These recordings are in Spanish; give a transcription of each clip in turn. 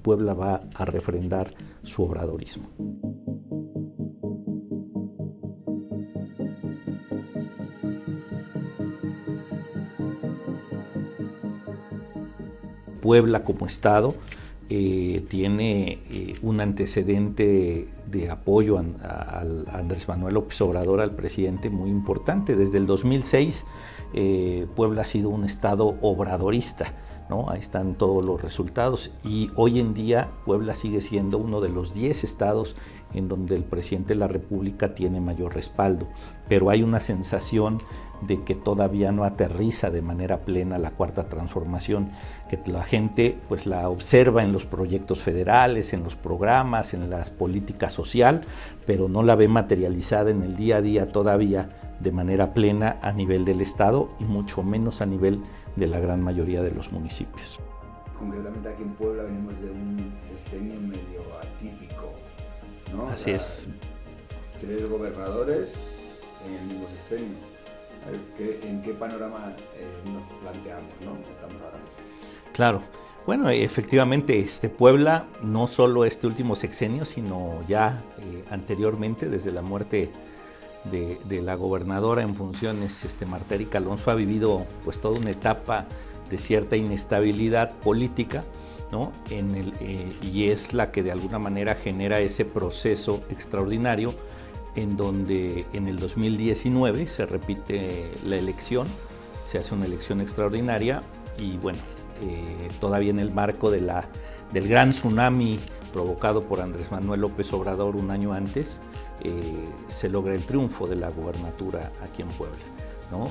Puebla va a refrendar su obradorismo. Puebla como estado tiene un antecedente de apoyo a Andrés Manuel López Obrador, al presidente, muy importante. Desde el 2006 Puebla ha sido un estado obradorista, ¿no? Ahí están todos los resultados, y hoy en día Puebla sigue siendo uno de los 10 estados en donde el presidente de la República tiene mayor respaldo, pero hay una sensación de que todavía no aterriza de manera plena la cuarta transformación, que la gente pues la observa en los proyectos federales, en los programas, en las políticas social, pero no la ve materializada en el día a día todavía de manera plena a nivel del estado y mucho menos a nivel de la gran mayoría de los municipios. Concretamente aquí en Puebla venimos de un sexenio medio atípico, ¿no? Así es. 3 gobernadores en el mismo sexenio. ¿En qué panorama nos planteamos, ¿no? Estamos ahora mismo? Claro. Bueno, efectivamente, Puebla, no solo este último sexenio, sino ya anteriormente, desde la muerte de la gobernadora en funciones, Marta Erika Alonso, ha vivido pues toda una etapa de cierta inestabilidad política, ¿no? Y es la que de alguna manera genera ese proceso extraordinario en donde en el 2019 se repite la elección, se hace una elección extraordinaria y bueno, todavía en el marco del gran tsunami provocado por Andrés Manuel López Obrador un año antes, se logra el triunfo de la gobernatura aquí en Puebla, ¿no?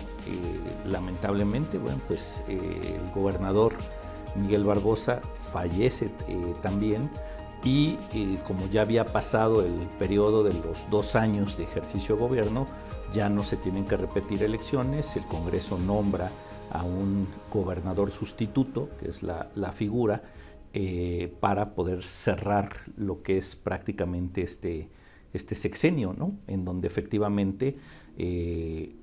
Lamentablemente, bueno, pues el gobernador Miguel Barbosa fallece también, y como ya había pasado el periodo de los 2 años de ejercicio de gobierno, ya no se tienen que repetir elecciones, el Congreso nombra a un gobernador sustituto, que es la figura, para poder cerrar lo que es prácticamente este sexenio, ¿no? En donde efectivamente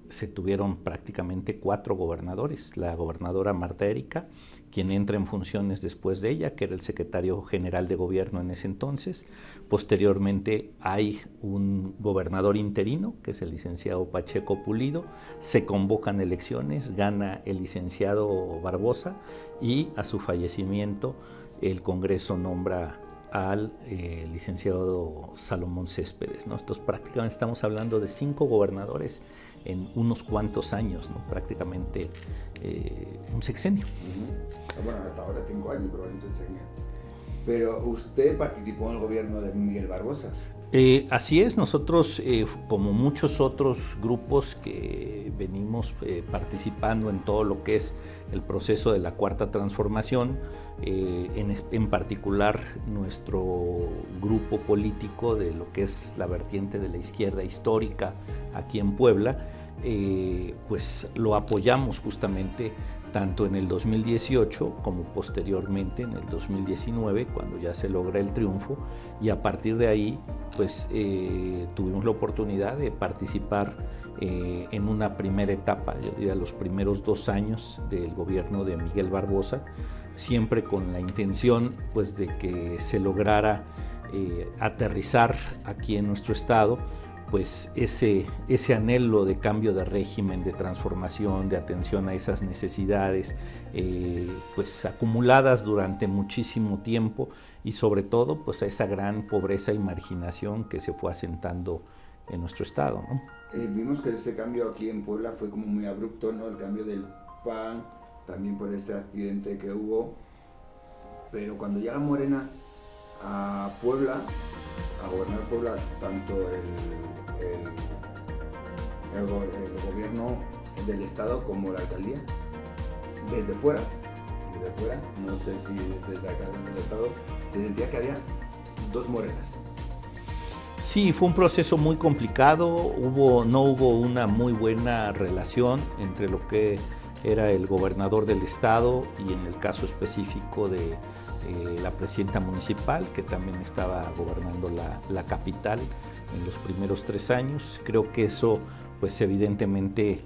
se tuvieron prácticamente 4 gobernadores. La gobernadora Marta Erika, quien entra en funciones después de ella, que era el secretario general de gobierno en ese entonces. Posteriormente hay un gobernador interino, que es el licenciado Pacheco Pulido. Se convocan elecciones, gana el licenciado Barbosa, y a su fallecimiento el Congreso nombra al licenciado Salomón Céspedes, ¿no? Entonces prácticamente estamos hablando de 5 gobernadores en unos cuantos años, ¿no? Prácticamente un sexenio. Bueno, hasta ahora 5 años, pero un sexenio. Pero usted participó en el gobierno de Miguel Barbosa. Así es, nosotros como muchos otros grupos que venimos participando en todo lo que es el proceso de la cuarta transformación, en particular nuestro grupo político de lo que es la vertiente de la izquierda histórica aquí en Puebla, pues lo apoyamos justamente tanto en el 2018 como posteriormente en el 2019, cuando ya se logra el triunfo, y a partir de ahí pues tuvimos la oportunidad de participar en una primera etapa, yo diría los primeros 2 años del gobierno de Miguel Barbosa, siempre con la intención pues de que se lograra aterrizar aquí en nuestro estado pues ese anhelo de cambio de régimen, de transformación, de atención a esas necesidades pues acumuladas durante muchísimo tiempo, y sobre todo pues a esa gran pobreza y marginación que se fue asentando en nuestro estado, ¿no? Vimos que ese cambio aquí en Puebla fue como muy abrupto, ¿no? El cambio del PAN, también por este accidente que hubo, pero cuando llega Morena a Puebla, a gobernar Puebla, tanto el gobierno del estado como la alcaldía, desde fuera, no sé si desde acá del estado, se sentía que había 2 morenas. Sí, fue un proceso muy complicado, no hubo una muy buena relación entre lo que era el gobernador del estado y en el caso específico de la presidenta municipal, que también estaba gobernando la capital en los primeros 3 años. Creo que eso pues evidentemente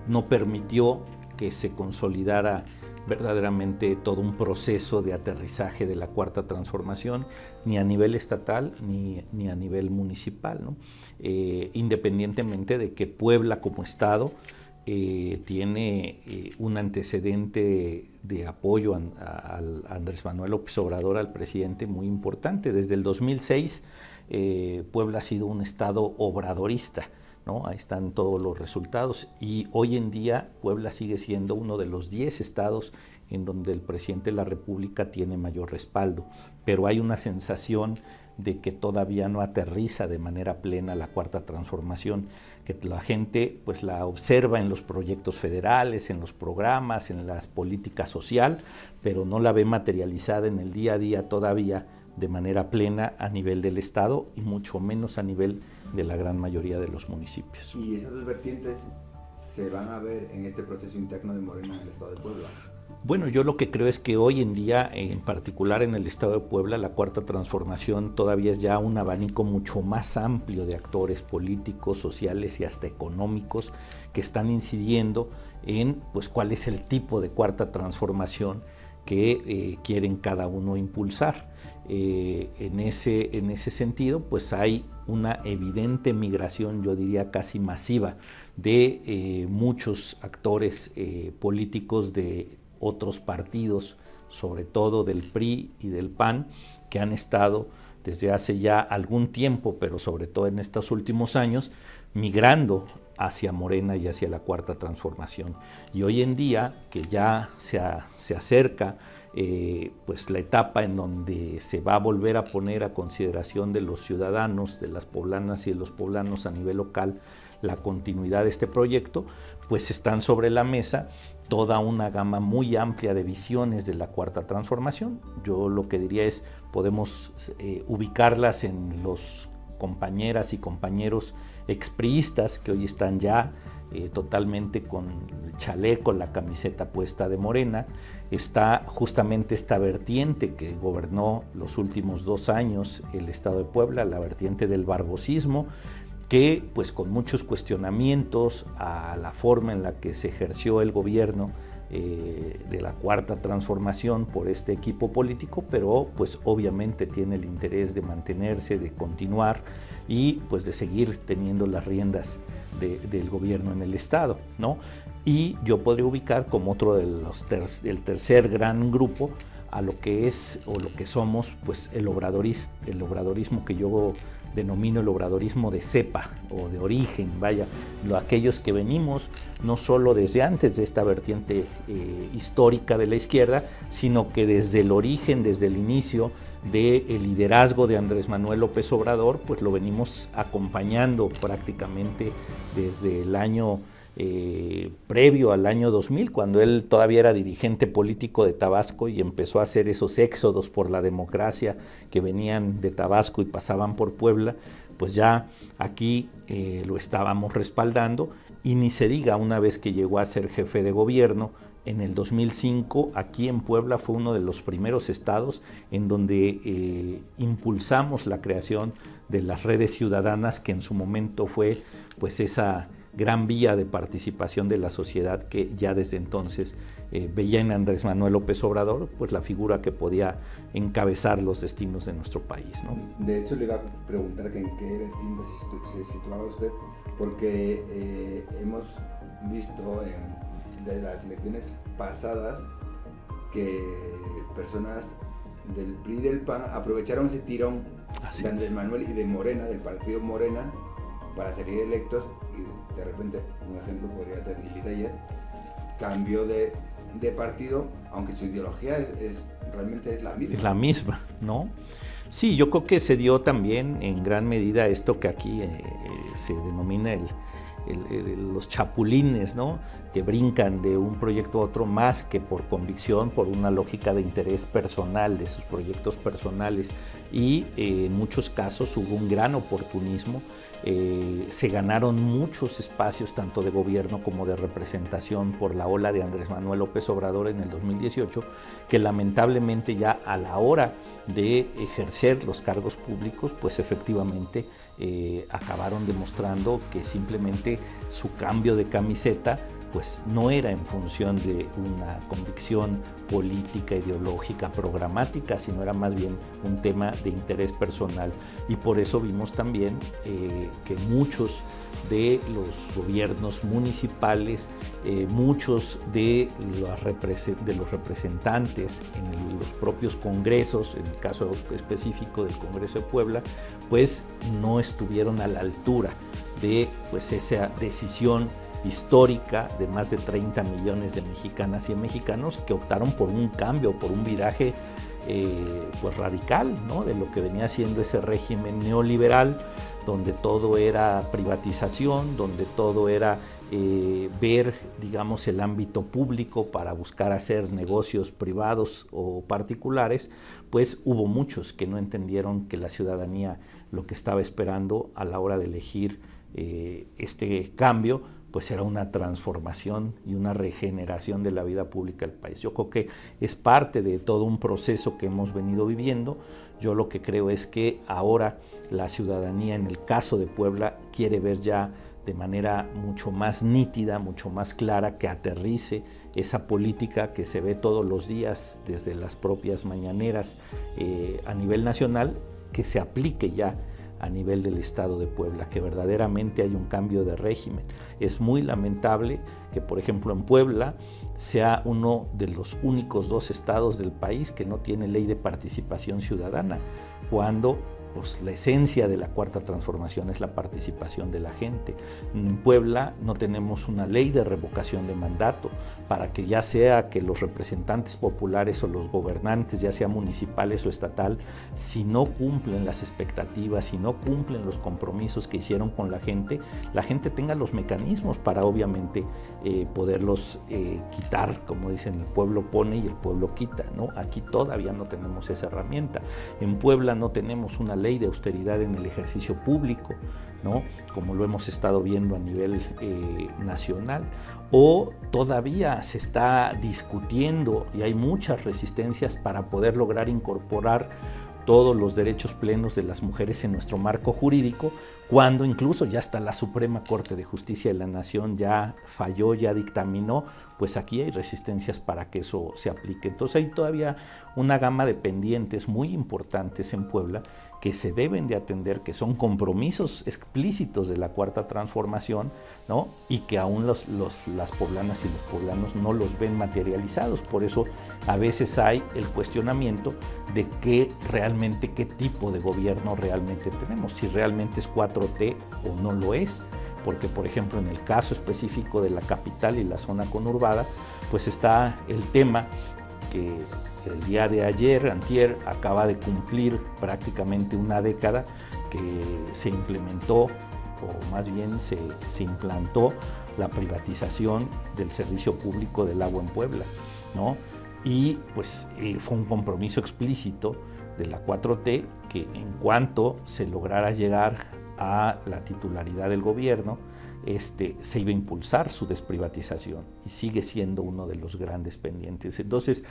no permitió que se consolidara verdaderamente todo un proceso de aterrizaje de la Cuarta Transformación, ni a nivel estatal ni a nivel municipal, ¿no? Independientemente de que Puebla como estado tiene un antecedente de apoyo a Andrés Manuel López Obrador, al presidente, muy importante. Desde el 2006 Puebla ha sido un estado obradorista, ¿no? Ahí están todos los resultados, y hoy en día Puebla sigue siendo uno de los 10 estados en donde el presidente de la República tiene mayor respaldo, pero hay una sensación de que todavía no aterriza de manera plena la Cuarta Transformación, que la gente pues la observa en los proyectos federales, en los programas, en la política social, pero no la ve materializada en el día a día todavía de manera plena a nivel del estado y mucho menos a nivel de la gran mayoría de los municipios. ¿Y esas dos vertientes se van a ver en este proceso interno de Morena en el estado de Puebla? Bueno, yo lo que creo es que hoy en día, en particular en el estado de Puebla, la Cuarta Transformación todavía es ya un abanico mucho más amplio de actores políticos, sociales y hasta económicos que están incidiendo en pues cuál es el tipo de Cuarta Transformación que quieren cada uno impulsar. En ese sentido, pues hay una evidente migración, yo diría casi masiva, de muchos actores políticos de otros partidos, sobre todo del PRI y del PAN, que han estado desde hace ya algún tiempo, pero sobre todo en estos últimos años, migrando hacia Morena y hacia la Cuarta Transformación. Y hoy en día, que ya se acerca pues la etapa en donde se va a volver a poner a consideración de los ciudadanos, de las poblanas y de los poblanos a nivel local, la continuidad de este proyecto, pues están sobre la mesa toda una gama muy amplia de visiones de la Cuarta Transformación. Yo lo que diría es, podemos ubicarlas en los compañeras y compañeros expriistas que hoy están ya totalmente con el chaleco, la camiseta puesta de Morena. Está justamente esta vertiente que gobernó los últimos 2 años el estado de Puebla, la vertiente del barbosismo, que pues con muchos cuestionamientos a la forma en la que se ejerció el gobierno de la Cuarta Transformación por este equipo político, pero pues obviamente tiene el interés de mantenerse, de continuar y pues de seguir teniendo las riendas del gobierno en el estado, ¿no? Y yo podría ubicar como otro de el tercer gran grupo a lo que es o lo que somos pues el obradorismo que yo denomino el obradorismo de cepa o de origen, vaya, aquellos que venimos no solo desde antes de esta vertiente histórica de la izquierda, sino que desde el origen, desde el inicio del liderazgo de Andrés Manuel López Obrador, pues lo venimos acompañando prácticamente desde el año previo al año 2000, cuando él todavía era dirigente político de Tabasco y empezó a hacer esos éxodos por la democracia que venían de Tabasco y pasaban por Puebla, pues ya aquí lo estábamos respaldando, y ni se diga una vez que llegó a ser jefe de gobierno. En el 2005, aquí en Puebla fue uno de los primeros estados en donde impulsamos la creación de las redes ciudadanas, que en su momento fue pues esa gran vía de participación de la sociedad que ya desde entonces veía en Andrés Manuel López Obrador pues la figura que podía encabezar los destinos de nuestro país, ¿no? De hecho, le iba a preguntar que en qué vertiente se situaba usted, porque hemos visto de las elecciones pasadas que personas del PRI y del PAN aprovecharon ese tirón de Andrés Manuel y de Morena, del partido Morena, para salir electos, y de repente, un ejemplo podría ser Lili Tellez, cambió de partido, aunque su ideología realmente es la misma. Es la misma, ¿no? Sí, yo creo que se dio también en gran medida esto que aquí se denomina los chapulines, ¿no? Que brincan de un proyecto a otro más que por convicción, por una lógica de interés personal, de sus proyectos personales, y en muchos casos hubo un gran oportunismo. Se ganaron muchos espacios tanto de gobierno como de representación por la ola de Andrés Manuel López Obrador en el 2018, que lamentablemente ya a la hora de ejercer los cargos públicos, pues efectivamente acabaron demostrando que simplemente su cambio de camiseta pues no era en función de una convicción política, ideológica, programática, sino era más bien un tema de interés personal. Y por eso vimos también que muchos de los gobiernos municipales, muchos de los representantes en los propios congresos, en el caso específico del Congreso de Puebla, pues no estuvieron a la altura de pues esa decisión histórica de más de 30 millones de mexicanas y mexicanos que optaron por un cambio, por un viraje pues radical, ¿no?, de lo que venía siendo ese régimen neoliberal, donde todo era privatización, donde todo era ver, digamos, el ámbito público para buscar hacer negocios privados o particulares. Pues hubo muchos que no entendieron que la ciudadanía lo que estaba esperando a la hora de elegir este cambio, pues era una transformación y una regeneración de la vida pública del país. Yo creo que es parte de todo un proceso que hemos venido viviendo. Yo lo que creo es que ahora la ciudadanía, en el caso de Puebla, quiere ver ya de manera mucho más nítida, mucho más clara, que aterrice esa política que se ve todos los días desde las propias mañaneras a nivel nacional, que se aplique ya a nivel del Estado de Puebla, que verdaderamente hay un cambio de régimen. Es muy lamentable que, por ejemplo, en Puebla sea uno de los únicos 2 estados del país que no tiene ley de participación ciudadana, cuando pues la esencia de la Cuarta Transformación es la participación de la gente. En Puebla no tenemos una ley de revocación de mandato para que ya sea que los representantes populares o los gobernantes, ya sea municipales o estatal, si no cumplen las expectativas, si no cumplen los compromisos que hicieron con la gente tenga los mecanismos para obviamente poderlos quitar, como dicen, el pueblo pone y el pueblo quita, ¿no? Aquí todavía no tenemos esa herramienta. En Puebla no tenemos una ley de austeridad en el ejercicio público, ¿no?, como lo hemos estado viendo a nivel nacional, o todavía se está discutiendo y hay muchas resistencias para poder lograr incorporar todos los derechos plenos de las mujeres en nuestro marco jurídico, cuando incluso ya hasta la Suprema Corte de Justicia de la Nación ya falló, ya dictaminó, pues aquí hay resistencias para que eso se aplique. Entonces hay todavía una gama de pendientes muy importantes en Puebla que se deben de atender, que son compromisos explícitos de la Cuarta Transformación, ¿no?, y que aún las poblanas y los poblanos no los ven materializados. Por eso a veces hay el cuestionamiento de qué tipo de gobierno realmente tenemos, si realmente es 4T o no lo es, porque por ejemplo en el caso específico de la capital y la zona conurbada, pues está el tema que el día de ayer, antier, acaba de cumplir prácticamente una década que se implementó, o más bien se implantó la privatización del servicio público del agua en Puebla, ¿no? Y pues fue un compromiso explícito de la 4T que en cuanto se lograra llegar a la titularidad del gobierno, se iba a impulsar su desprivatización, y sigue siendo uno de los grandes pendientes. Entonces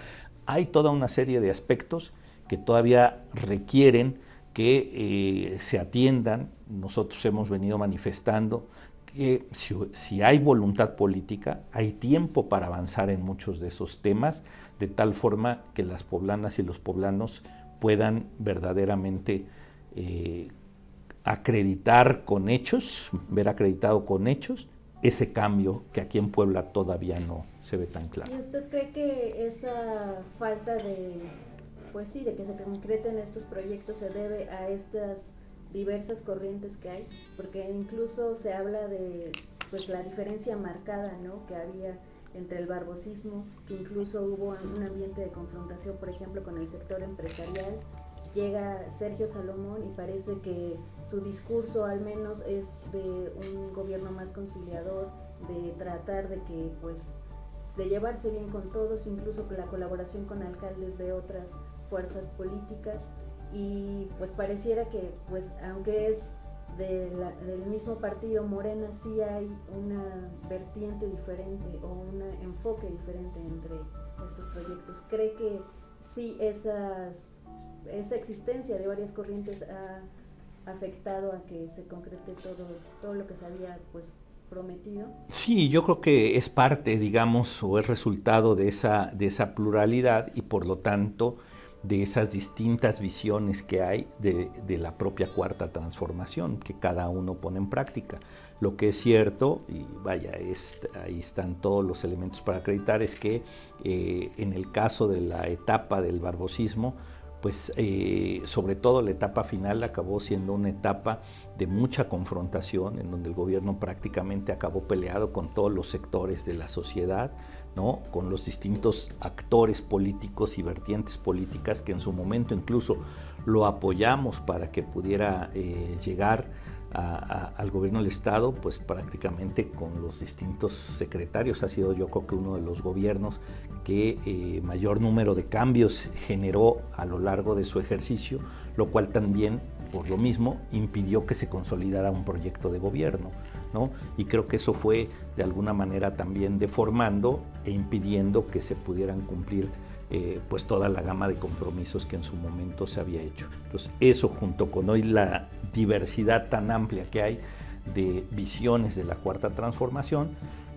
hay toda una serie de aspectos que todavía requieren que se atiendan. Nosotros hemos venido manifestando que si hay voluntad política, hay tiempo para avanzar en muchos de esos temas, de tal forma que las poblanas y los poblanos puedan verdaderamente acreditar con hechos, ver acreditado con hechos ese cambio que aquí en Puebla todavía no se ve tan claro. ¿Y usted cree que esa falta de, pues sí, de que se concreten estos proyectos se debe a estas diversas corrientes que hay? Porque incluso se habla de pues la diferencia marcada, ¿no?, que había entre el barbosismo, que incluso hubo un ambiente de confrontación, por ejemplo, con el sector empresarial. Llega Sergio Salomón y parece que su discurso al menos es de un gobierno más conciliador, de tratar de que pues de llevarse bien con todos, incluso con la colaboración con alcaldes de otras fuerzas políticas, y pues pareciera que pues aunque es del mismo partido Morena, sí hay una vertiente diferente o un enfoque diferente entre estos proyectos. ¿Cree que sí esa existencia de varias corrientes ha afectado a que se concrete todo lo que se había pues prometido. Sí, yo creo que es parte, digamos, o es resultado de esa pluralidad y por lo tanto de esas distintas visiones que hay de la propia cuarta transformación que cada uno pone en práctica. Lo que es cierto, y vaya, ahí están todos los elementos para acreditar, es que en el caso de la etapa del barbosismo, pues sobre todo la etapa final acabó siendo una etapa de mucha confrontación, en donde el gobierno prácticamente acabó peleado con todos los sectores de la sociedad, ¿no? Con los distintos actores políticos y vertientes políticas que en su momento incluso lo apoyamos para que pudiera llegar al gobierno del Estado, pues prácticamente con los distintos secretarios. Ha sido yo creo que uno de los gobiernos que mayor número de cambios generó a lo largo de su ejercicio, lo cual también, por lo mismo, impidió que se consolidara un proyecto de gobierno, ¿no? Y creo que eso fue de alguna manera también deformando e impidiendo que se pudieran cumplir pues toda la gama de compromisos que en su momento se había hecho. Entonces eso, junto con hoy la diversidad tan amplia que hay de visiones de la cuarta transformación,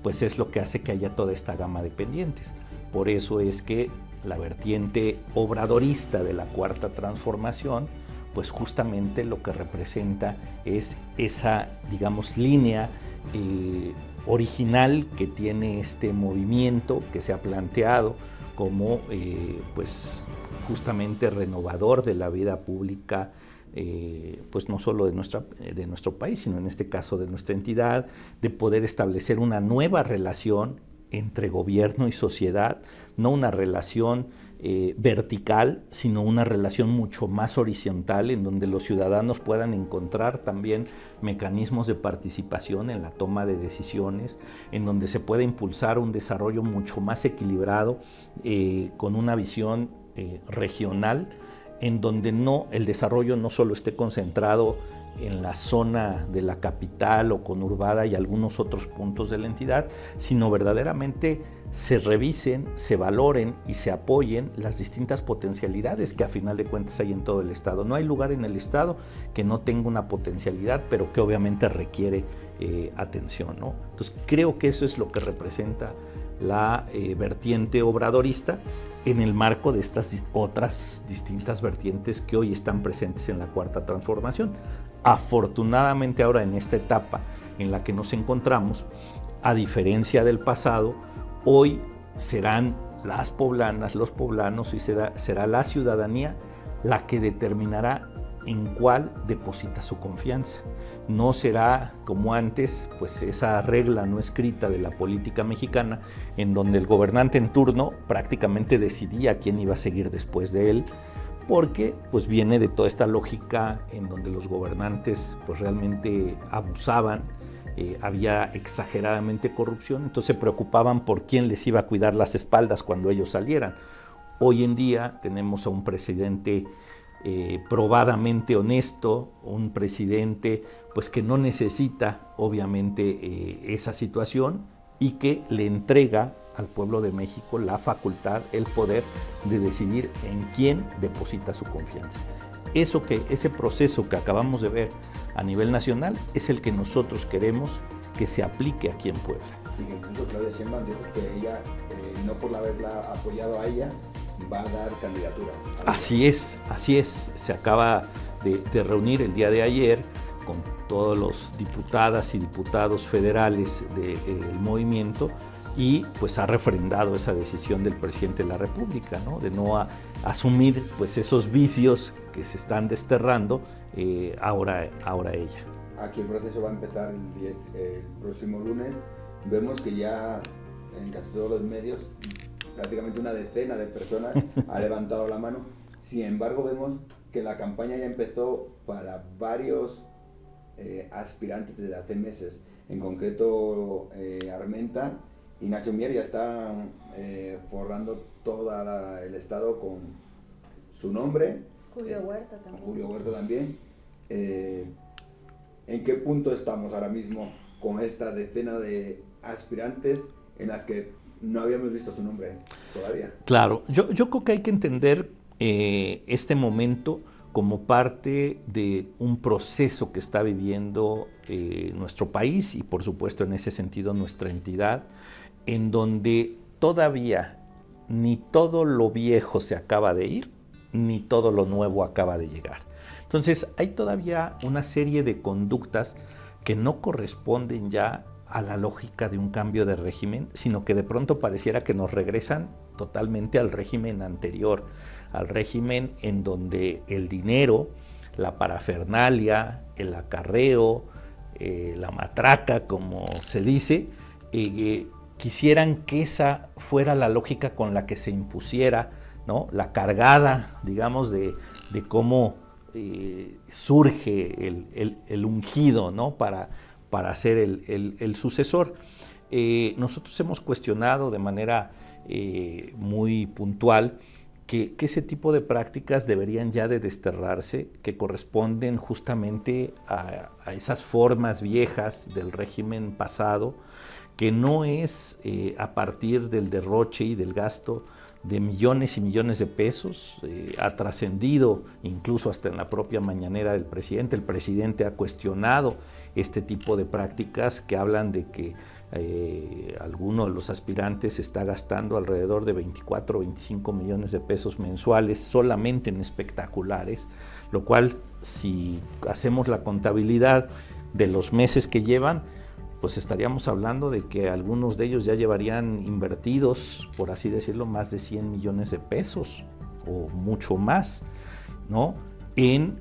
pues es lo que hace que haya toda esta gama de pendientes. Por eso es que la vertiente obradorista de la cuarta transformación, pues justamente lo que representa es esa, digamos, línea original que tiene este movimiento que se ha planteado como pues justamente renovador de la vida pública, pues no solo de nuestro país, sino en este caso de nuestra entidad, de poder establecer una nueva relación entre gobierno y sociedad, no una relación vertical, sino una relación mucho más horizontal, en donde los ciudadanos puedan encontrar también mecanismos de participación en la toma de decisiones, en donde se pueda impulsar un desarrollo mucho más equilibrado, con una visión regional, en donde el desarrollo no solo esté concentrado en la zona de la capital o conurbada y algunos otros puntos de la entidad, sino verdaderamente se revisen, se valoren y se apoyen las distintas potencialidades que a final de cuentas hay en todo el Estado. No hay lugar en el Estado que no tenga una potencialidad, pero que obviamente requiere atención, ¿no? Entonces creo que eso es lo que representa la vertiente obradorista en el marco de estas otras distintas vertientes que hoy están presentes en la cuarta transformación. Afortunadamente ahora en esta etapa en la que nos encontramos, a diferencia del pasado, hoy serán las poblanas, los poblanos y será la ciudadanía la que determinará en cuál deposita su confianza. No será como antes, pues esa regla no escrita de la política mexicana, en donde el gobernante en turno prácticamente decidía quién iba a seguir después de él, porque pues viene de toda esta lógica en donde los gobernantes pues realmente abusaban, había exageradamente corrupción, entonces se preocupaban por quién les iba a cuidar las espaldas cuando ellos salieran. Hoy en día tenemos a un presidente probadamente honesto, un presidente pues que no necesita obviamente esa situación y que le entrega al pueblo de México la facultad, el poder de decidir en quién deposita su confianza. Ese proceso que acabamos de ver a nivel nacional es el que nosotros queremos que se aplique aquí en Puebla. Y que incluso Claudia Sheinbaum dijo que ella, no por haberla apoyado a ella, va a dar candidaturas. Así es, se acaba de reunir el día de ayer con todos los diputadas y diputados federales del movimiento y pues ha refrendado esa decisión del presidente de la República, ¿no? De no asumir pues esos vicios que se están desterrando ahora ella. Aquí el proceso va a empezar el próximo lunes. Vemos que ya en casi todos los medios prácticamente una decena de personas ha levantado la mano. Sin embargo, vemos que la campaña ya empezó para varios aspirantes desde hace meses. En concreto, Armenta y Nacho Mier ya están forrando todo el estado con su nombre. Julio Huerta también. Julio Huerta también. ¿En qué punto estamos ahora mismo con esta decena de aspirantes en las que no habíamos visto su nombre todavía? Claro, yo creo que hay que entender este momento como parte de un proceso que está viviendo nuestro país y por supuesto en ese sentido nuestra entidad, en donde todavía ni todo lo viejo se acaba de ir, ni todo lo nuevo acaba de llegar. Entonces hay todavía una serie de conductas que no corresponden ya a la lógica de un cambio de régimen, sino que de pronto pareciera que nos regresan totalmente al régimen anterior, al régimen en donde el dinero, la parafernalia, el acarreo, la matraca, como se dice, quisieran que esa fuera la lógica con la que se impusiera, ¿no? La cargada, digamos, de cómo surge el ungido, ¿no? para ser el sucesor. Nosotros hemos cuestionado de manera muy puntual que ese tipo de prácticas deberían ya de desterrarse, que corresponden justamente a esas formas viejas del régimen pasado, que no es a partir del derroche y del gasto de millones y millones de pesos, ha trascendido incluso hasta en la propia mañanera del presidente. El presidente ha cuestionado este tipo de prácticas que hablan de que alguno de los aspirantes está gastando alrededor de 24 o 25 millones de pesos mensuales solamente en espectaculares, lo cual si hacemos la contabilidad de los meses que llevan, pues estaríamos hablando de que algunos de ellos ya llevarían invertidos, por así decirlo, más de 100 millones de pesos o mucho más, ¿no? En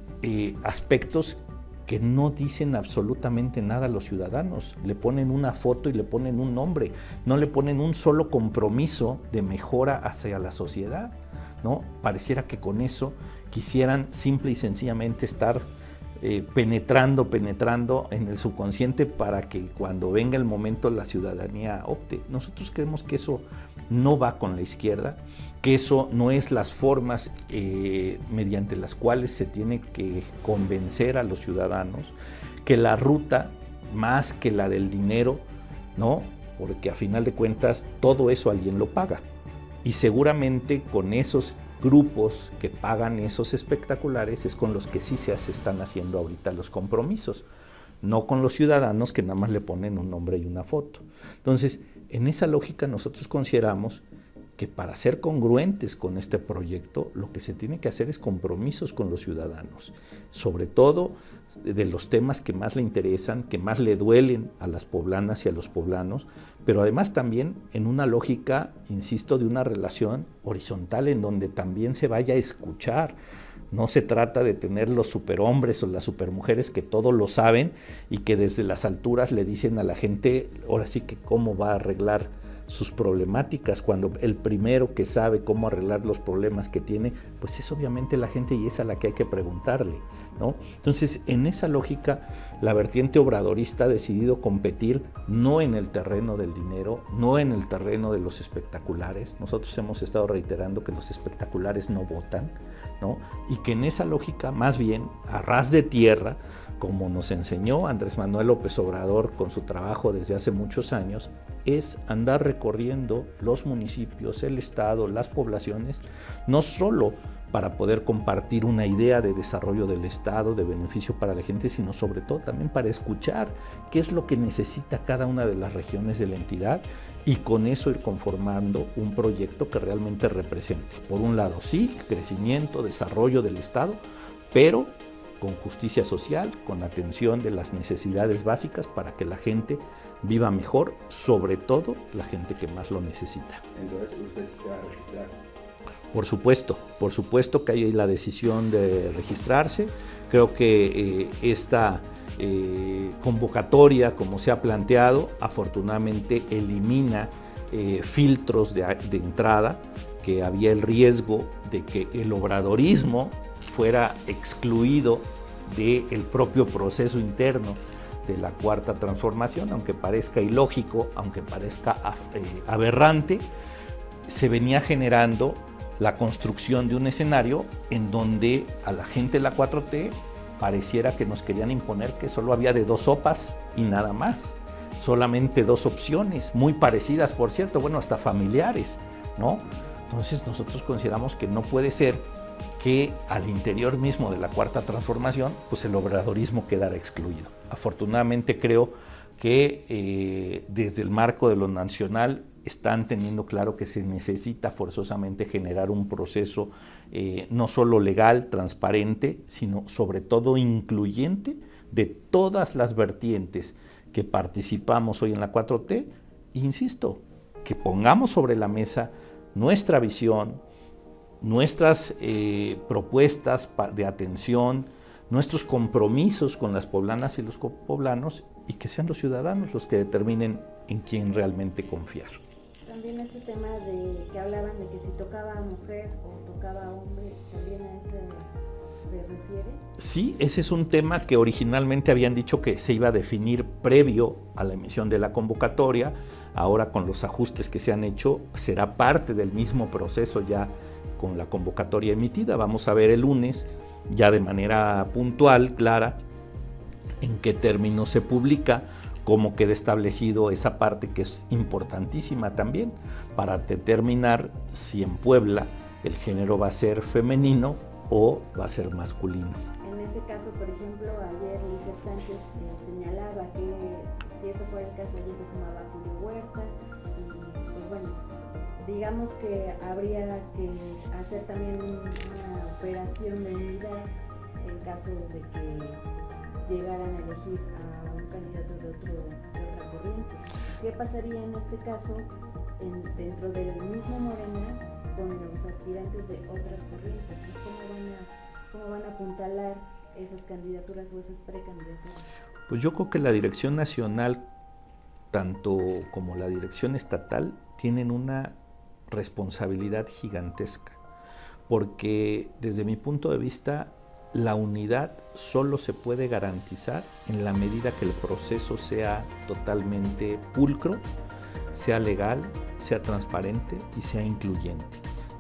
aspectos que no dicen absolutamente nada a los ciudadanos. Le ponen una foto y le ponen un nombre, no le ponen un solo compromiso de mejora hacia la sociedad, ¿no? Pareciera que con eso quisieran simple y sencillamente estar penetrando en el subconsciente para que cuando venga el momento la ciudadanía opte. Nosotros creemos que eso no va con la izquierda, que eso no es las formas mediante las cuales se tiene que convencer a los ciudadanos, que la ruta más que la del dinero, ¿no? Porque a final de cuentas todo eso alguien lo paga y seguramente con esos grupos que pagan esos espectaculares es con los que sí se están haciendo ahorita los compromisos, no con los ciudadanos que nada más le ponen un nombre y una foto. Entonces, en esa lógica nosotros consideramos que para ser congruentes con este proyecto, lo que se tiene que hacer es compromisos con los ciudadanos, sobre todo de los temas que más le interesan, que más le duelen a las poblanas y a los poblanos, pero además también en una lógica, insisto, de una relación horizontal en donde también se vaya a escuchar. No se trata de tener los superhombres o las supermujeres que todo lo saben y que desde las alturas le dicen a la gente, ahora sí que cómo va a arreglar sus problemáticas, cuando el primero que sabe cómo arreglar los problemas que tiene, pues es obviamente la gente y es a la que hay que preguntarle, ¿no? Entonces, en esa lógica, la vertiente obradorista ha decidido competir no en el terreno del dinero, no en el terreno de los espectaculares. Nosotros hemos estado reiterando que los espectaculares no votan, ¿no? Y que en esa lógica, más bien, a ras de tierra, como nos enseñó Andrés Manuel López Obrador con su trabajo desde hace muchos años, es andar recorriendo los municipios, el estado, las poblaciones, no solo para poder compartir una idea de desarrollo del estado, de beneficio para la gente, sino sobre todo también para escuchar qué es lo que necesita cada una de las regiones de la entidad y con eso ir conformando un proyecto que realmente represente, por un lado, sí, crecimiento, desarrollo del estado, pero con justicia social, con atención de las necesidades básicas para que la gente viva mejor, sobre todo la gente que más lo necesita. Entonces, ¿usted se va a registrar? Por supuesto que hay la decisión de registrarse. Creo que esta convocatoria, como se ha planteado, afortunadamente elimina filtros de entrada, que había el riesgo de que el obradorismo fuera excluido del propio proceso interno de la Cuarta Transformación, aunque parezca ilógico, aunque parezca aberrante, se venía generando la construcción de un escenario en donde a la gente de la 4T pareciera que nos querían imponer que solo había de dos sopas y nada más, solamente dos opciones, muy parecidas, por cierto, bueno, hasta familiares, ¿no? Entonces nosotros consideramos que no puede ser que al interior mismo de la Cuarta Transformación, pues el obradorismo quedara excluido. Afortunadamente creo que desde el marco de lo nacional están teniendo claro que se necesita forzosamente generar un proceso no solo legal, transparente, sino sobre todo incluyente de todas las vertientes que participamos hoy en la 4T. Insisto, que pongamos sobre la mesa nuestra visión, nuestras propuestas de atención, nuestros compromisos con las poblanas y los poblanos, y que sean los ciudadanos los que determinen en quién realmente confiar. También este tema de que hablaban de que si tocaba a mujer o tocaba a hombre, ¿también a ese se refiere? Sí, ese es un tema que originalmente habían dicho que se iba a definir previo a la emisión de la convocatoria. Ahora, con los ajustes que se han hecho, será parte del mismo proceso ya con la convocatoria emitida. Vamos a ver el lunes, ya de manera puntual, clara, en qué términos se publica, cómo queda establecido esa parte que es importantísima también para determinar si en Puebla el género va a ser femenino o va a ser masculino. En ese caso, por ejemplo, ayer Lizeth Sánchez señalaba que si ese fuera el caso, allí se sumaba Julio Huerta, y pues bueno, digamos que habría que hacer también una operación de unidad en caso de que llegaran a elegir a un candidato de otra corriente. ¿Qué pasaría en este caso dentro del mismo Morena con los aspirantes de otras corrientes? ¿Cómo van a apuntalar esas candidaturas o esas precandidaturas? Pues yo creo que la dirección nacional, tanto como la dirección estatal, tienen una responsabilidad gigantesca, porque desde mi punto de vista la unidad solo se puede garantizar en la medida que el proceso sea totalmente pulcro, sea legal, sea transparente y sea incluyente,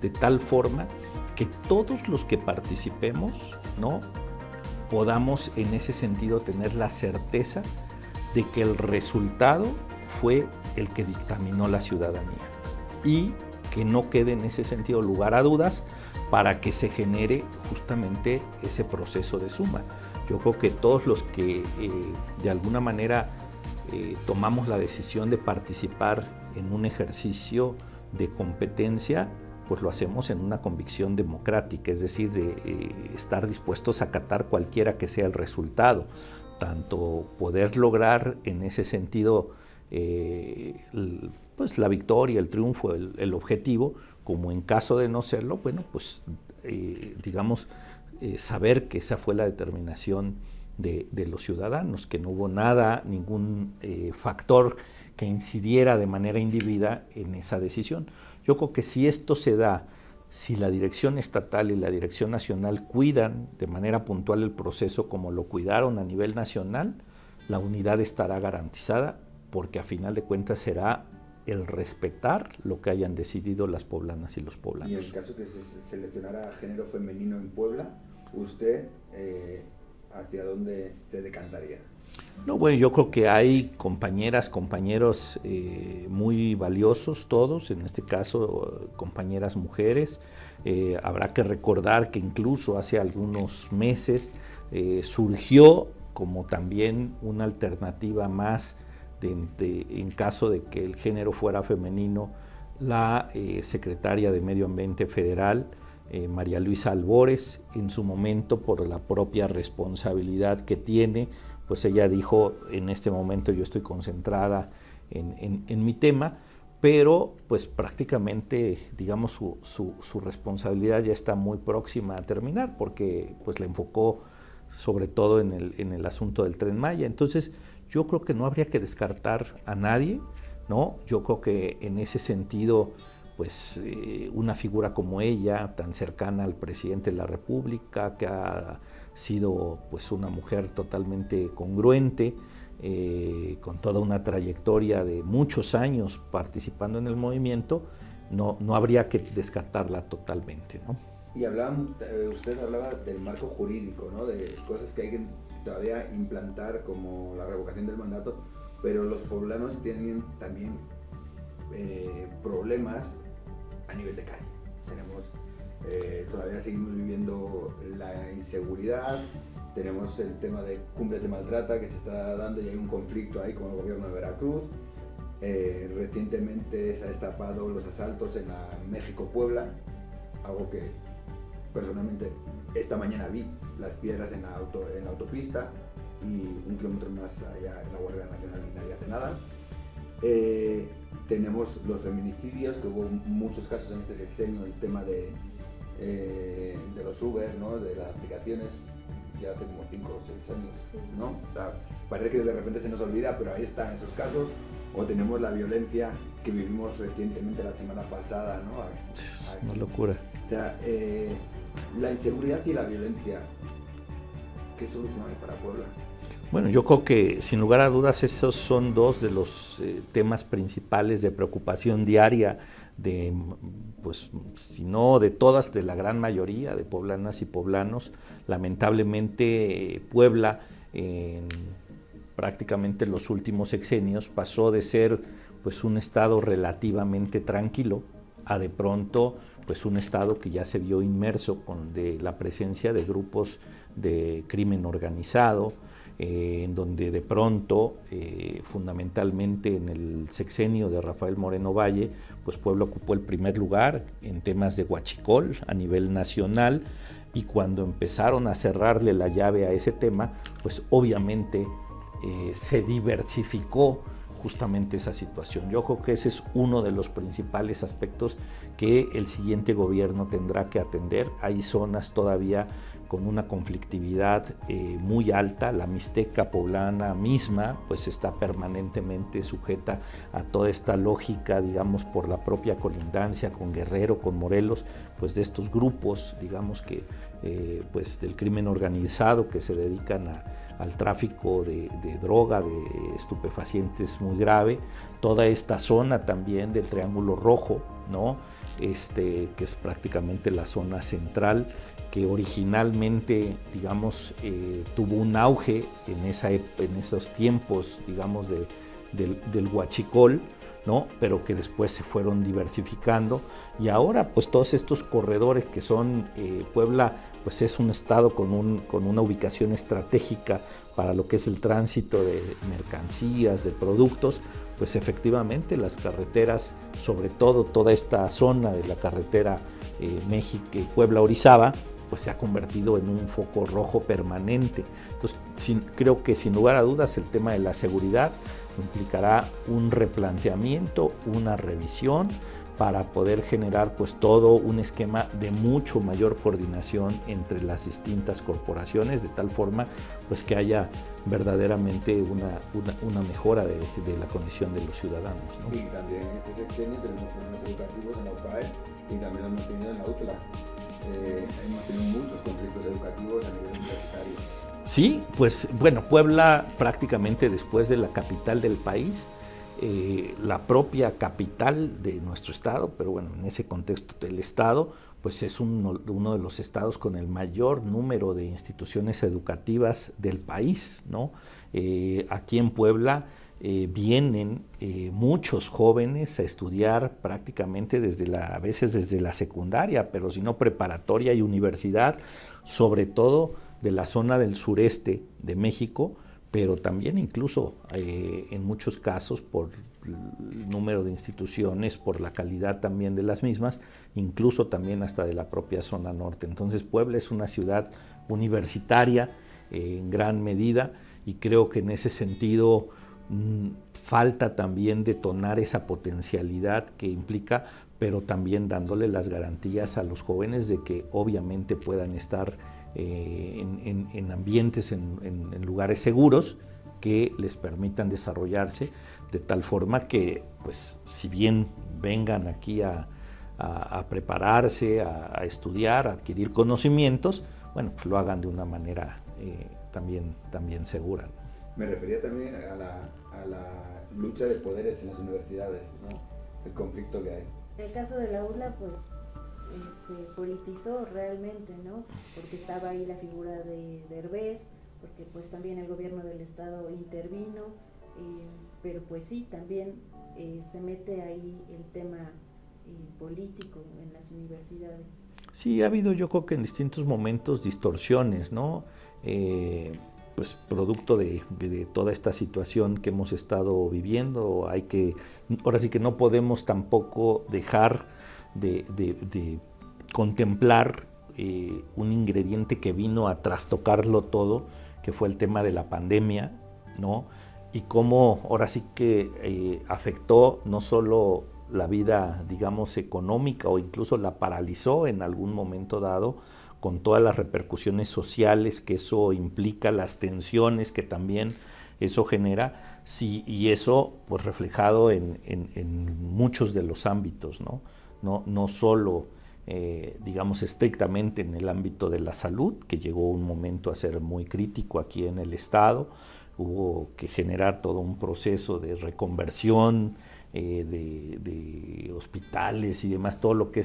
de tal forma que todos los que participemos, ¿no?, podamos en ese sentido tener la certeza de que el resultado fue el que dictaminó la ciudadanía y que no quede en ese sentido lugar a dudas para que se genere justamente ese proceso de suma. Yo creo que todos los que de alguna manera tomamos la decisión de participar en un ejercicio de competencia, pues lo hacemos en una convicción democrática, es decir, de estar dispuestos a acatar cualquiera que sea el resultado, tanto poder lograr en ese sentido pues la victoria, el triunfo, el objetivo, como en caso de no serlo, bueno, pues digamos, saber que esa fue la determinación de los ciudadanos, que no hubo nada, ningún factor que incidiera de manera indebida en esa decisión. Yo creo que si esto se da, si la dirección estatal y la dirección nacional cuidan de manera puntual el proceso como lo cuidaron a nivel nacional, la unidad estará garantizada, porque a final de cuentas será el respetar lo que hayan decidido las poblanas y los poblanos. Y en el caso que se seleccionara género femenino en Puebla, ¿usted hacia dónde se decantaría? No, bueno, yo creo que hay compañeras, compañeros muy valiosos todos, en este caso compañeras mujeres. Habrá que recordar que incluso hace algunos meses surgió como también una alternativa más en caso de que el género fuera femenino, la secretaria de Medio Ambiente Federal, María Luisa Albores, en su momento por la propia responsabilidad que tiene, pues ella dijo, en este momento yo estoy concentrada en mi tema, pero pues prácticamente, digamos, su responsabilidad ya está muy próxima a terminar, porque pues la enfocó sobre todo en el asunto del Tren Maya. Entonces, yo creo que no habría que descartar a nadie, ¿no? Yo creo que en ese sentido, pues una figura como ella, tan cercana al presidente de la República, que ha sido pues una mujer totalmente congruente, con toda una trayectoria de muchos años participando en el movimiento, no habría que descartarla totalmente, ¿no? Y usted hablaba del marco jurídico, ¿no?, de cosas que hay que todavía implantar, como la revocación del mandato, pero los poblanos tienen también problemas a nivel de calle. Tenemos Todavía seguimos viviendo la inseguridad, tenemos el tema de cumbres de maltrata que se está dando y hay un conflicto ahí con el gobierno de Veracruz. Recientemente se ha destapado los asaltos en la México-Puebla, algo que personalmente esta mañana vi, las piedras en la autopista y 1 kilómetro más allá en la Guardia Nacional y nadie hace nada. Tenemos los feminicidios, que hubo muchos casos en este sexenio, el tema de los Uber, ¿no? De las aplicaciones, ya hace como 5 o 6 años, sí. ¿No? O sea, parece que de repente se nos olvida, pero ahí están esos casos. O tenemos la violencia que vivimos recientemente la semana pasada, ¿no? Una locura. O sea, la inseguridad y la violencia, ¿qué solución hay para Puebla? Bueno, yo creo que sin lugar a dudas esos son dos de los temas principales de preocupación diaria de, pues, si no de todas, de la gran mayoría de poblanas y poblanos. Lamentablemente Puebla en prácticamente los últimos sexenios pasó de ser pues un estado relativamente tranquilo a de pronto pues un estado que ya se vio inmerso con la presencia de grupos de crimen organizado, en donde de pronto, fundamentalmente en el sexenio de Rafael Moreno Valle, pues Puebla ocupó el primer lugar en temas de huachicol a nivel nacional, y cuando empezaron a cerrarle la llave a ese tema, pues obviamente se diversificó justamente esa situación. Yo creo que ese es uno de los principales aspectos que el siguiente gobierno tendrá que atender. Hay zonas todavía con una conflictividad muy alta. La Mixteca poblana misma pues está permanentemente sujeta a toda esta lógica, digamos, por la propia colindancia con Guerrero, con Morelos, pues de estos grupos, digamos que pues del crimen organizado que se dedican al tráfico de droga, de estupefacientes muy grave. Toda esta zona también del Triángulo Rojo, ¿no? Que es prácticamente la zona central, que originalmente, digamos, tuvo un auge en esos tiempos, digamos, del huachicol, ¿no? Pero que después se fueron diversificando, y ahora pues todos estos corredores que son Puebla pues es un estado con una ubicación estratégica para lo que es el tránsito de mercancías, de productos. Pues efectivamente las carreteras, sobre todo toda esta zona de la carretera México, Puebla-Orizaba, pues se ha convertido en un foco rojo permanente. Entonces, creo que sin lugar a dudas el tema de la seguridad implicará un replanteamiento, una revisión para poder generar pues todo un esquema de mucho mayor coordinación entre las distintas corporaciones, de tal forma pues que haya verdaderamente una mejora de la condición de los ciudadanos, ¿no? Y también en este sexenio tenemos problemas educativos en la UPAE y también lo hemos tenido en la UTLA. Hemos tenido muchos conflictos educativos a nivel universitario. Sí, pues bueno, Puebla prácticamente después de la capital del país, la propia capital de nuestro estado, pero bueno, en ese contexto del estado, pues es uno de los estados con el mayor número de instituciones educativas del país, ¿no? Aquí en Puebla vienen muchos jóvenes a estudiar prácticamente a veces desde la secundaria, pero si no preparatoria y universidad, sobre todo de la zona del sureste de México, pero también incluso en muchos casos por el número de instituciones, por la calidad también de las mismas, incluso también hasta de la propia zona norte. Entonces Puebla es una ciudad universitaria en gran medida, y creo que en ese sentido falta también detonar esa potencialidad que implica, pero también dándole las garantías a los jóvenes de que obviamente puedan estar en ambientes, en lugares seguros que les permitan desarrollarse de tal forma que, pues, si bien vengan aquí a prepararse, a estudiar, a adquirir conocimientos, bueno, pues lo hagan de una manera también segura. Me refería también a la lucha de poderes en las universidades, ¿no? El conflicto que hay. El caso de la UDLA, pues se politizó realmente, ¿no? Porque estaba ahí la figura de Derbez, porque pues también el gobierno del estado intervino, pero pues sí, también se mete ahí el tema político en las universidades. Sí, ha habido yo creo que en distintos momentos distorsiones, ¿no? Pues producto de toda esta situación que hemos estado viviendo, ahora sí que no podemos tampoco dejar de contemplar un ingrediente que vino a trastocarlo todo, que fue el tema de la pandemia, ¿no? Y cómo ahora sí que afectó no solo la vida, digamos, económica o incluso la paralizó en algún momento dado, con todas las repercusiones sociales que eso implica, las tensiones que también eso genera, sí, y eso pues reflejado en muchos de los ámbitos, ¿no? No solo, digamos, estrictamente en el ámbito de la salud, que llegó un momento a ser muy crítico aquí en el Estado, hubo que generar todo un proceso de reconversión, de hospitales y demás, todo lo que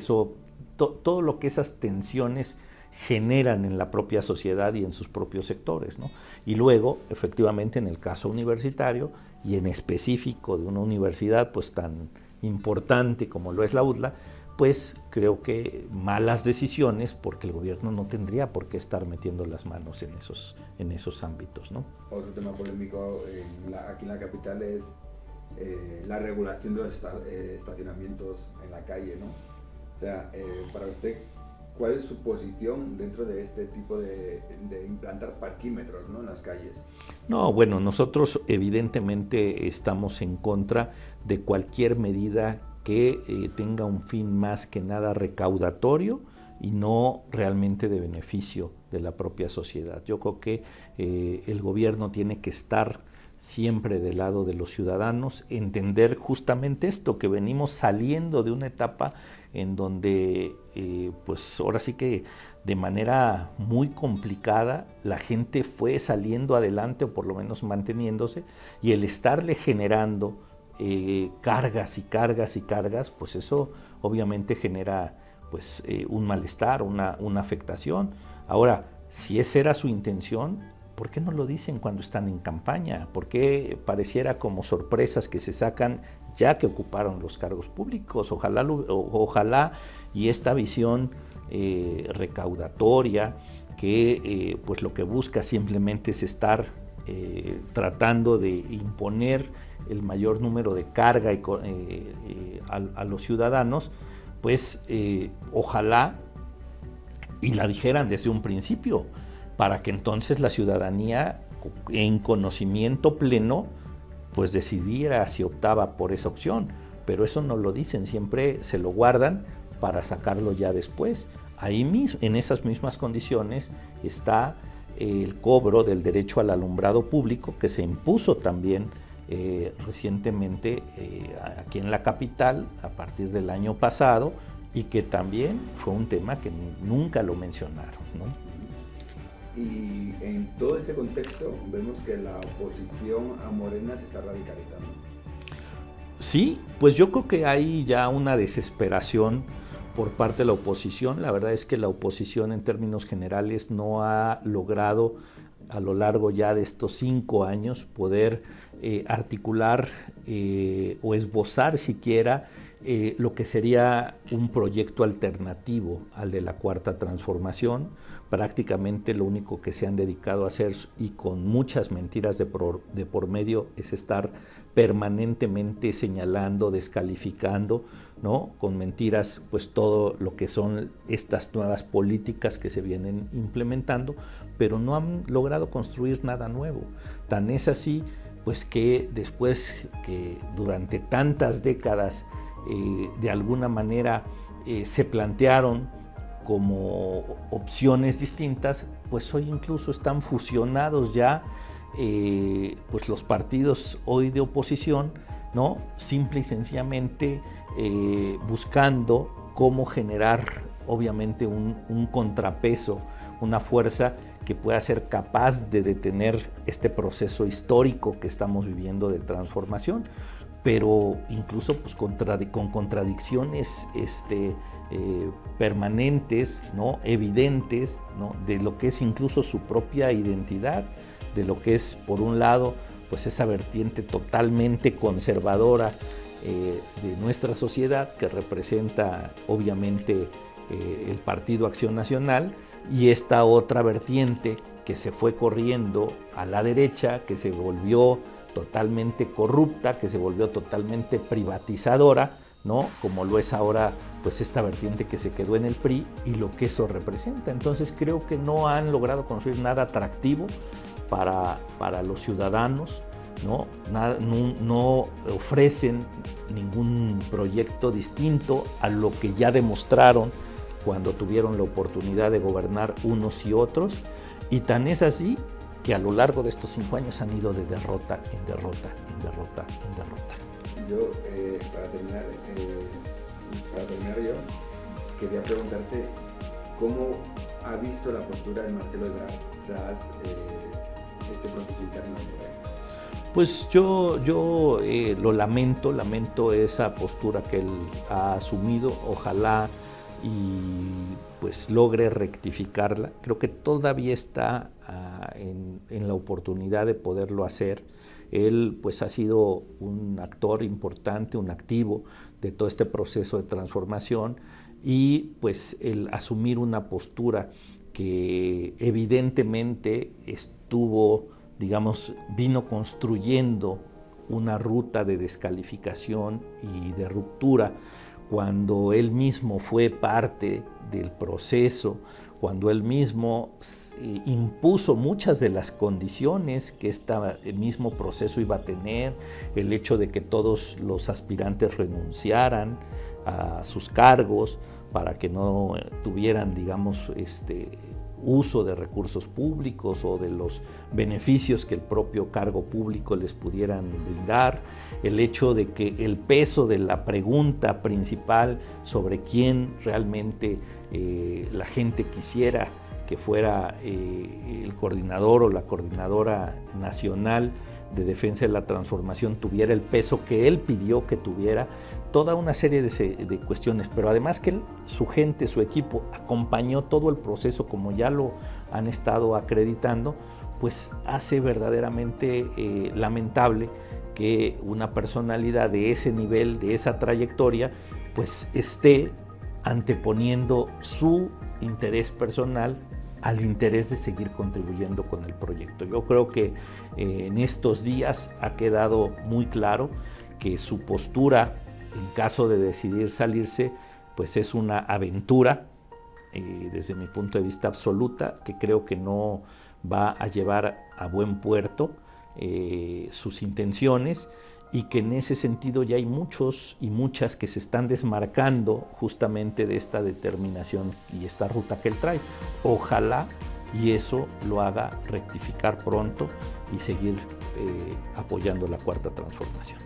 esas tensiones generan en la propia sociedad y en sus propios sectores, ¿no? Y luego, efectivamente, en el caso universitario, y en específico de una universidad pues tan importante como lo es la UDLA, pues creo que malas decisiones, porque el gobierno no tendría por qué estar metiendo las manos en esos ámbitos, ¿no? Otro tema polémico aquí en la capital es la regulación de los estacionamientos en la calle, ¿no? O sea, para usted, ¿cuál es su posición dentro de este tipo de implantar parquímetros, ¿no?, en las calles? No, bueno, nosotros evidentemente estamos en contra de cualquier medida que tenga un fin más que nada recaudatorio y no realmente de beneficio de la propia sociedad. Yo creo que el gobierno tiene que estar siempre del lado de los ciudadanos, entender justamente esto, que venimos saliendo de una etapa en donde pues ahora sí que de manera muy complicada la gente fue saliendo adelante o por lo menos manteniéndose, y el estarle generando cargas y cargas y cargas, pues eso obviamente genera pues un malestar, una afectación. Ahora, si esa era su intención, ¿por qué no lo dicen cuando están en campaña? ¿Por qué pareciera como sorpresas que se sacan ya que ocuparon los cargos públicos? Ojalá y esta visión recaudatoria que pues lo que busca simplemente es estar tratando de imponer el mayor número de carga a los ciudadanos, pues ojalá y la dijeran desde un principio, para que entonces la ciudadanía, en conocimiento pleno, pues decidiera si optaba por esa opción. Pero eso no lo dicen, siempre se lo guardan para sacarlo ya después. Ahí mismo, en esas mismas condiciones, está el cobro del derecho al alumbrado público, que se impuso también recientemente aquí en la capital a partir del año pasado, y que también fue un tema que nunca lo mencionaron, ¿no? Y en todo este contexto vemos que la oposición a Morena se está radicalizando. Sí, pues yo creo que hay ya una desesperación por parte de la oposición. La verdad es que la oposición en términos generales no ha logrado a lo largo ya de estos 5 años poder articular o esbozar siquiera lo que sería un proyecto alternativo al de la Cuarta Transformación. Prácticamente lo único que se han dedicado a hacer, y con muchas mentiras de por medio, es estar permanentemente señalando, descalificando, ¿no?, con mentiras, pues todo lo que son estas nuevas políticas que se vienen implementando, pero no han logrado construir nada nuevo. Tan es así, pues que después que durante tantas décadas de alguna manera se plantearon como opciones distintas, pues hoy incluso están fusionados ya pues los partidos hoy de oposición, ¿no?, simple y sencillamente buscando cómo generar obviamente un contrapeso, una fuerza que pueda ser capaz de detener este proceso histórico que estamos viviendo de transformación, pero incluso pues con contradicciones permanentes, ¿no?, evidentes, ¿no?, de lo que es incluso su propia identidad, de lo que es, por un lado, pues esa vertiente totalmente conservadora de nuestra sociedad, que representa obviamente el Partido Acción Nacional, y esta otra vertiente que se fue corriendo a la derecha, que se volvió totalmente corrupta, que se volvió totalmente privatizadora, ¿no? Como lo es ahora pues esta vertiente que se quedó en el PRI y lo que eso representa. Entonces creo que no han logrado construir nada atractivo para los ciudadanos, ¿no? No ofrecen ningún proyecto distinto a lo que ya demostraron cuando tuvieron la oportunidad de gobernar unos y otros, y tan es así que a lo largo de estos 5 años han ido de derrota en derrota, en derrota, en derrota. Yo, para terminar yo, quería preguntarte cómo ha visto la postura de Marcelo Ebrard tras este proceso interno de Morena. Pues yo lo lamento esa postura que él ha asumido. Ojalá y pues logre rectificarla. Creo que todavía está en la oportunidad de poderlo hacer. Él pues ha sido un actor importante, un activo de todo este proceso de transformación, y pues el asumir una postura que evidentemente vino construyendo una ruta de descalificación y de ruptura cuando él mismo fue parte del proceso, cuando él mismo impuso muchas de las condiciones que el mismo proceso iba a tener, el hecho de que todos los aspirantes renunciaran a sus cargos para que no tuvieran, uso de recursos públicos o de los beneficios que el propio cargo público les pudieran brindar, el hecho de que el peso de la pregunta principal sobre quién realmente la gente quisiera que fuera el coordinador o la coordinadora nacional de defensa de la transformación tuviera el peso que él pidió que tuviera, toda una serie de cuestiones, pero además que su gente, su equipo acompañó todo el proceso como ya lo han estado acreditando, pues hace verdaderamente lamentable que una personalidad de ese nivel, de esa trayectoria, pues esté anteponiendo su interés personal al interés de seguir contribuyendo con el proyecto. Yo creo que en estos días ha quedado muy claro que su postura, en caso de decidir salirse, pues es una aventura, desde mi punto de vista absoluta, que creo que no va a llevar a buen puerto sus intenciones, y que en ese sentido ya hay muchos y muchas que se están desmarcando justamente de esta determinación y esta ruta que él trae. Ojalá y eso lo haga rectificar pronto y seguir apoyando la Cuarta Transformación.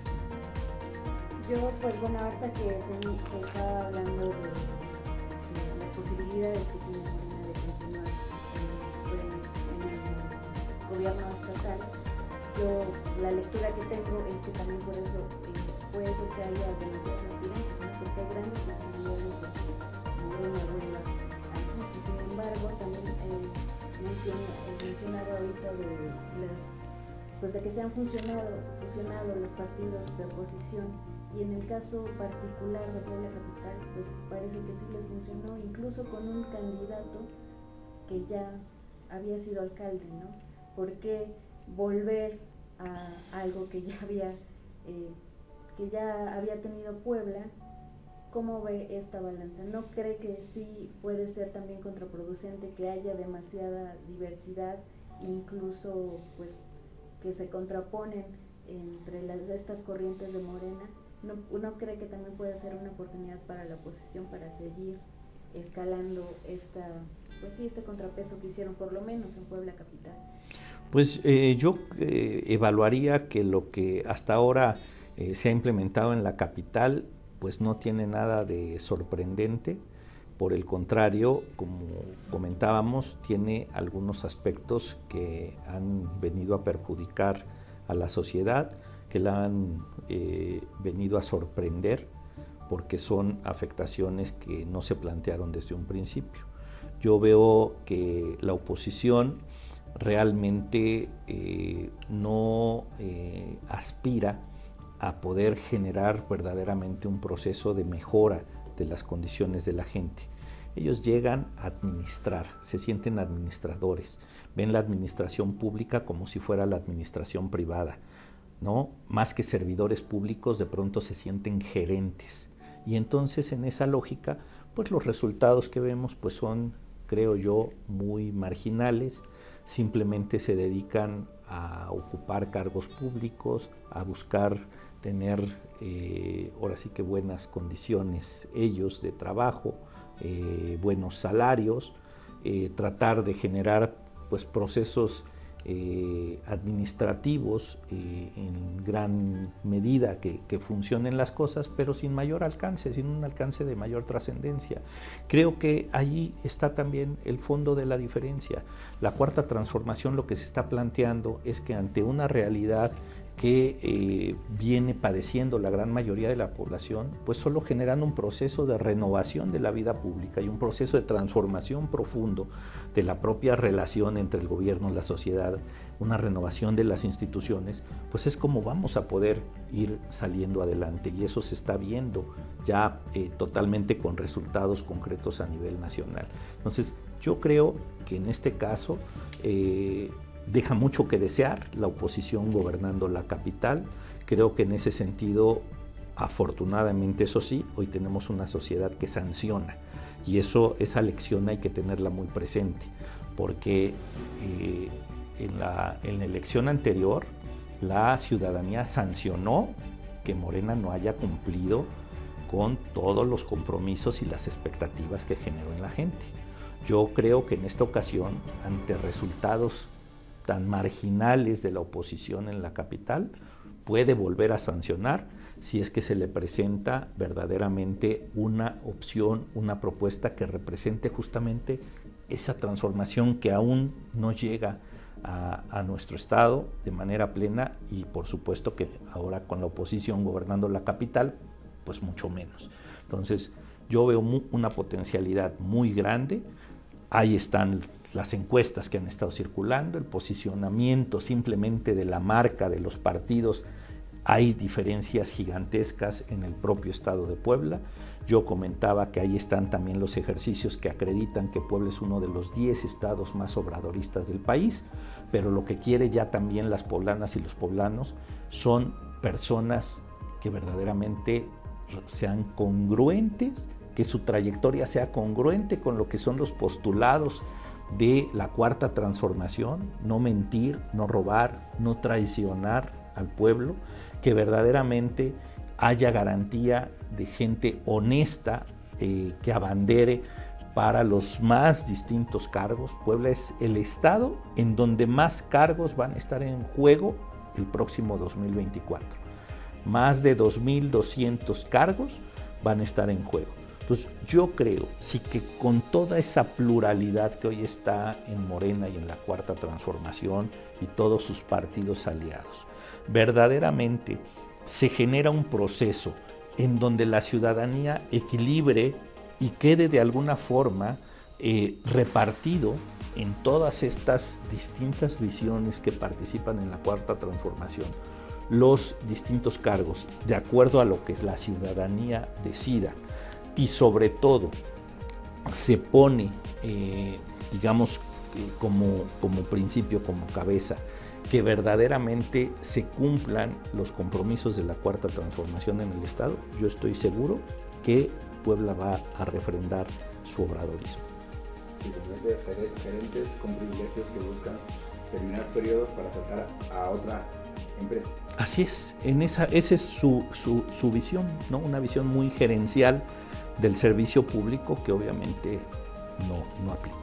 Yo, pues bueno, ahorita que estaba hablando de las posibilidades que tiene Morena de continuar en el gobierno estatal, la lectura que tengo es que también por eso puede ser que haya demasiados aspirantes, ¿no? Porque hay grandes posibilidades de que Morena vuelva a México. Sin embargo, también mencionaba ahorita de que se han fusionado los partidos de oposición, y en el caso particular de Puebla Capital, pues parece que sí les funcionó, incluso con un candidato que ya había sido alcalde, ¿no? ¿Por qué volver a algo que ya había tenido Puebla? ¿Cómo ve esta balanza? ¿No cree que sí puede ser también contraproducente que haya demasiada diversidad, incluso pues que se contraponen entre estas corrientes de Morena? ¿No cree que también puede ser una oportunidad para la oposición para seguir escalando este contrapeso que hicieron por lo menos en Puebla Capital? Pues yo evaluaría que lo que hasta ahora se ha implementado en la capital pues no tiene nada de sorprendente. Por el contrario, como comentábamos, tiene algunos aspectos que han venido a perjudicar a la sociedad, que la han venido a sorprender, porque son afectaciones que no se plantearon desde un principio. Yo veo que la oposición realmente no aspira a poder generar verdaderamente un proceso de mejora de las condiciones de la gente. Ellos llegan a administrar, se sienten administradores, ven la administración pública como si fuera la administración privada, ¿no? Más que servidores públicos, de pronto se sienten gerentes. Y entonces en esa lógica, pues los resultados que vemos pues son, creo yo, muy marginales. Simplemente se dedican a ocupar cargos públicos, a buscar tener ahora sí que buenas condiciones ellos de trabajo, buenos salarios, tratar de generar pues procesos administrativos en gran medida que funcionen las cosas, pero sin mayor alcance, sin un alcance de mayor trascendencia. Creo que allí está también el fondo de la diferencia. La cuarta transformación lo que se está planteando es que ante una realidad que viene padeciendo la gran mayoría de la población, pues solo generando un proceso de renovación de la vida pública y un proceso de transformación profundo de la propia relación entre el gobierno y la sociedad, una renovación de las instituciones, pues es como vamos a poder ir saliendo adelante, y eso se está viendo ya totalmente con resultados concretos a nivel nacional. Entonces, yo creo que en este caso deja mucho que desear la oposición gobernando la capital. Creo que en ese sentido, afortunadamente, eso sí, hoy tenemos una sociedad que sanciona, y esa lección hay que tenerla muy presente, porque en la elección anterior la ciudadanía sancionó que Morena no haya cumplido con todos los compromisos y las expectativas que generó en la gente. Yo creo que en esta ocasión, ante resultados tan marginales de la oposición en la capital, puede volver a sancionar si es que se le presenta verdaderamente una opción, una propuesta que represente justamente esa transformación que aún no llega a nuestro estado de manera plena, y por supuesto que ahora con la oposición gobernando la capital, pues mucho menos. Entonces yo veo una potencialidad muy grande. Ahí están las encuestas que han estado circulando, el posicionamiento simplemente de la marca de los partidos. Hay diferencias gigantescas en el propio estado de Puebla. Yo comentaba que ahí están también los ejercicios que acreditan que Puebla es uno de los 10 estados más obradoristas del país, pero lo que quiere ya también las poblanas y los poblanos son personas que verdaderamente sean congruentes, que su trayectoria sea congruente con lo que son los postulados de la cuarta transformación: no mentir, no robar, no traicionar al pueblo, que verdaderamente haya garantía de gente honesta que abandere para los más distintos cargos. Puebla es el estado en donde más cargos van a estar en juego el próximo 2024. Más de 2.200 cargos van a estar en juego. Entonces yo creo sí que con toda esa pluralidad que hoy está en Morena y en la cuarta transformación y todos sus partidos aliados, verdaderamente se genera un proceso en donde la ciudadanía equilibre y quede de alguna forma repartido en todas estas distintas visiones que participan en la cuarta transformación, los distintos cargos, de acuerdo a lo que la ciudadanía decida. Y sobre todo se pone, digamos, como principio, como cabeza, que verdaderamente se cumplan los compromisos de la cuarta transformación en el estado. Yo estoy seguro que Puebla va a refrendar su obradorismo. Y gerentes con privilegios que buscan terminar periodos para saltar a otra empresa. Así es, esa es su visión, ¿no? Una visión muy gerencial del servicio público que obviamente no aplica.